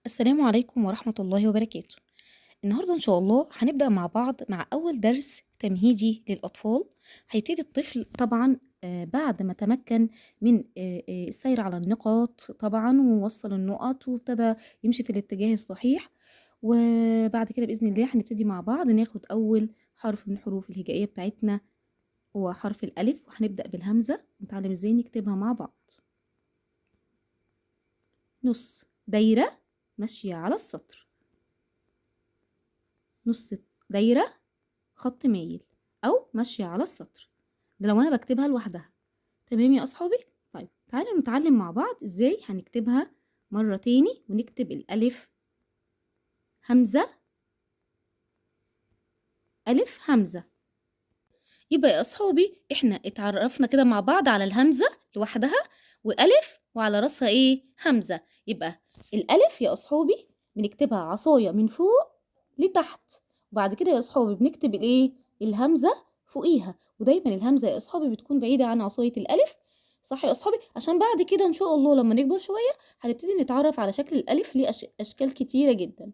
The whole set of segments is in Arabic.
السلام عليكم ورحمة الله وبركاته. النهاردة إن شاء الله هنبدأ مع بعض مع أول درس تمهيدي للأطفال. هيبتدي الطفل طبعا بعد ما تمكن من السير على النقاط طبعا ووصل النقط وابتدى يمشي في الاتجاه الصحيح. وبعد كده بإذن الله هنبتدي مع بعض ناخد أول حرف من الحروف الهجائية بتاعتنا، هو حرف الألف، وهنبدأ بالهمزة نتعلم ازاي نكتبها مع بعض. نص دايرة ماشية على السطر، نص دايرة خط مايل أو ماشية على السطر، ده لو أنا بكتبها لوحدها. تمام يا أصحابي؟ طيب تعالوا نتعلم مع بعض إزاي هنكتبها مرة تاني، ونكتب الألف همزة، ألف همزة. يبقى يا أصحابي إحنا اتعرفنا كده مع بعض على الهمزة لوحدها وألف وعلى راسها إيه؟ همزة. يبقى الألف يا أصحابي بنكتبها عصاية من فوق لتحت، وبعد كده يا أصحابي بنكتب الإيه؟ الهمزة فوقيها، ودايما الهمزة يا أصحابي بتكون بعيدة عن عصاية الألف. صح يا أصحابي؟ عشان بعد كده إن شاء الله لما نكبر شوية هنبتدي نتعرف على شكل الألف ليه أشكال كتيرة جدا.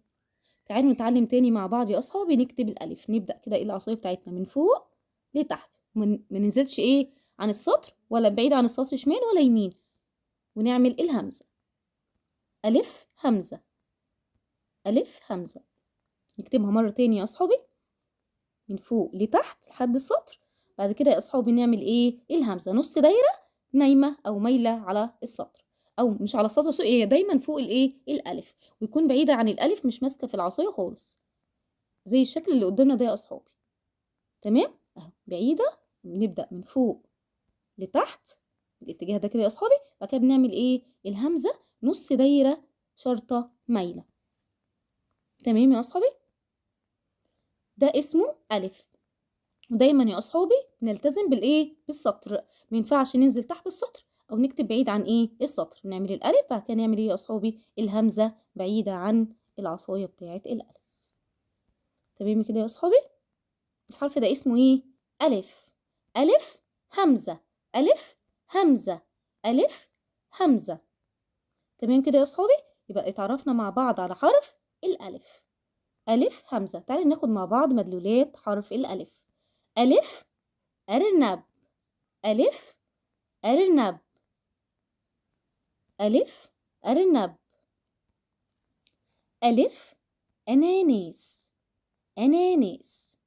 تعالوا نتعلم تاني مع بعض يا أصحابي نكتب الألف. نبدأ كده إيه العصاية بتاعتنا من فوق لتحت، ما ننزلش إيه عن السطر ولا بعيد عن السطر شمال ولا يمين، ونعمل الهمزة. ألف همزة، ألف همزة. نكتبها مرة تاني يا أصحابي من فوق لتحت لحد السطر. بعد كده يا أصحابي نعمل إيه؟ الهمزة نص دايرة نايمة أو مايلة على السطر، أو مش على السطر، هي دايما فوق الإيه؟ الألف، ويكون بعيدة عن الألف، مش ماسكة في العصاية خالص زي الشكل اللي قدامنا ده يا أصحابي. تمام؟ أهو بعيدة. نبدأ من فوق لتحت الاتجاه ده كده يا أصحابي. بعد كده بنعمل إيه؟ الهمزة نص دايرة شرطة مايلة. تمام يا أصحابي؟ ده اسمه ألف. ودايما يا أصحابي نلتزم بالإيه؟ بالسطر، ما ينفعش ننزل تحت السطر أو نكتب بعيد عن إيه؟ السطر. نعمل الألف، بعد كده نعمل إيه يا أصحابي؟ الهمزة بعيدة عن العصاية بتاعة الألف. تمام كده يا أصحابي؟ الحرف ده اسمه إيه؟ ألف. ألف همزة، ألف همزة، ألف همزة. تمام كده يا أصحابي؟ يبقى اتعرفنا مع بعض على حرف الألف. ألف همزة. تعالوا ناخد مع بعض مدلولات حرف الألف. ألف أرنب، ألف أرنب، ألف أرنب. ألف أنانيس، أنانيس،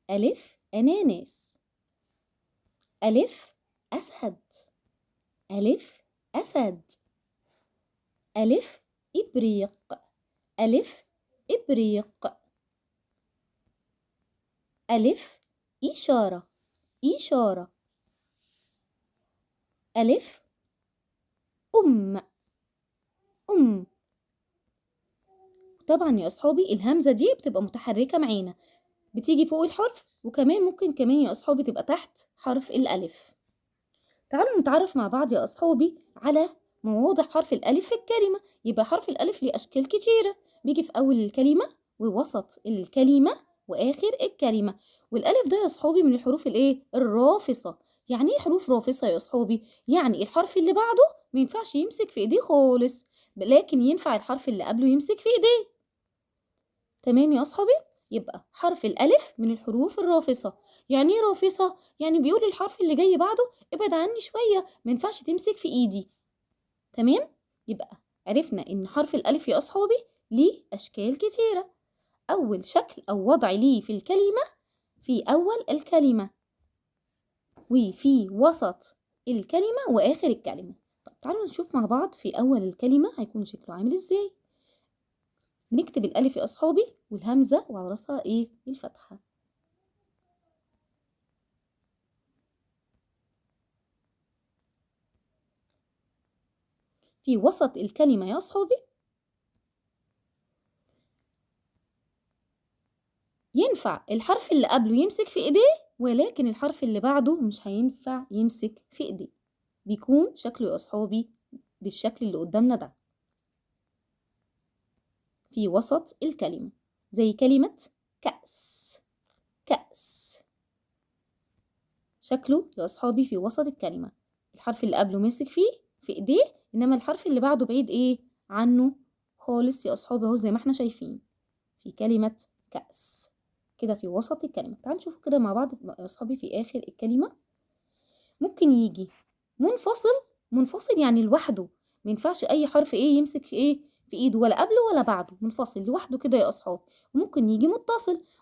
ألف أنانيس. ألف أسد، ألف أسد، ألف إبريق، ألف إبريق. ألف إشارة، إشارة. ألف أم، أم. طبعا يا أصحابي الهمزة دي بتبقى متحركة معانا، بتيجي فوق الحرف، وكمان ممكن كمان يا أصحابي تبقى تحت حرف الألف. تعالوا نتعرف مع بعض يا أصحابي على مواضع حرف الألف في الكلمة. يبقى حرف الألف ليه أشكال كتيرة، بيجي في أول الكلمة ووسط الكلمة وآخر الكلمة. والألف ده يا أصحابي من الحروف الإيه؟ الرافصة. يعني إيه حروف رافصة يا أصحابي؟ يعني الحرف اللي بعده ما ينفعش يمسك في إيديه خالص، لكن ينفع الحرف اللي قبله يمسك في إيديه. تمام يا أصحابي؟ يبقى حرف الألف من الحروف الرافصة. يعني إيه رافصة؟ يعني بيقول الحرف اللي جاي بعده ابعد عني شوية، ما ينفعش تمسك في إيدي. تمام؟ يبقى عرفنا إن حرف الألف يا أصحابي ليه أشكال كتيرة. أول شكل أو وضع ليه في الكلمة في أول الكلمة، وفي وسط الكلمة وآخر الكلمة. طب تعالوا نشوف مع بعض في أول الكلمة هيكون شكله عامل إزاي. بنكتب الألف يا أصحابي والهمزة وعلى راسها إيه؟ الفتحة. في وسط الكلمة يا أصحابي ينفع الحرف اللي قبله يمسك في إيديه، ولكن الحرف اللي بعده مش هينفع يمسك في إيديه. بيكون شكله يا أصحابي بالشكل اللي قدامنا ده في وسط الكلمة، زي كلمة كأس، كأس. شكله يا أصحابي في وسط الكلمة، الحرف اللي قبله ماسك فيه في إيديه، إنما الحرف اللي بعده بعيد إيه عنه خالص يا أصحابي أهو زي ما احنا شايفين في كلمة كأس كده في وسط الكلمة. تعالوا نشوفوا كده مع بعض يا أصحابي في آخر الكلمة. ممكن يجي منفصل يعني لوحده، ما ينفعش أي حرف إيه يمسك في إيه في إيده، ولا قبله ولا بعده، منفصل لوحده كده يا أصحابي. وممكن يجي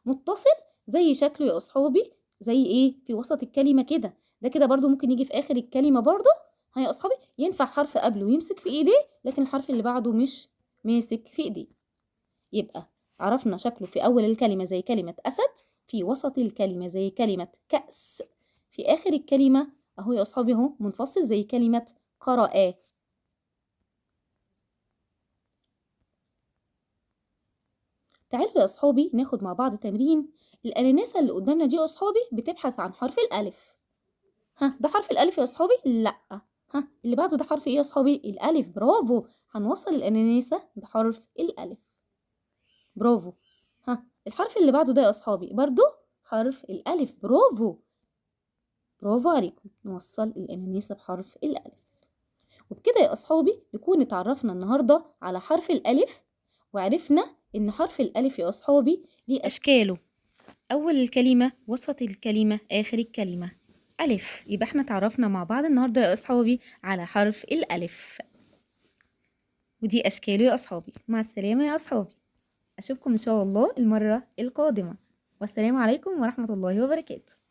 متصل زي شكله يا أصحابي، زي إيه في وسط الكلمة كده. ده كده برضو ممكن يجي في آخر الكلمة برضو. ها يا أصحابي، ينفع حرف قبله يمسك في إيديه لكن الحرف اللي بعده مش ماسك في إيديه. يبقى عرفنا شكله في أول الكلمة زي كلمة أسد، في وسط الكلمة زي كلمة كأس، في آخر الكلمة أهو يا أصحابي أهو منفصل زي كلمة قرأ. تعالوا يا أصحابي ناخد مع بعض تمرين. الأناناسة اللي قدامنا دي يا أصحابي بتبحث عن حرف الألف. ها ده حرف الألف يا أصحابي؟ لأ. ها اللي بعده ده حرف إيه يا أصحابي؟ الألف. برافو، هنوصل الأناناسة بحرف الألف. برافو. ها الحرف اللي بعده ده يا أصحابي برضو حرف الألف. برافو، برافو عليكم، نوصل الأناناسة بحرف الألف. وبكده يا أصحابي نكون اتعرفنا النهاردة على حرف الألف، وعرفنا إن حرف الألف يا أصحابي ليه أشكاله: أول الكلمة، وسط الكلمة، آخر الكلمة. ألف. يبقى احنا اتعرفنا مع بعض النهاردة يا أصحابي على حرف الألف، ودي أشكاله يا أصحابي. مع السلامة يا أصحابي، أشوفكم إن شاء الله المرة القادمة، والسلام عليكم ورحمة الله وبركاته.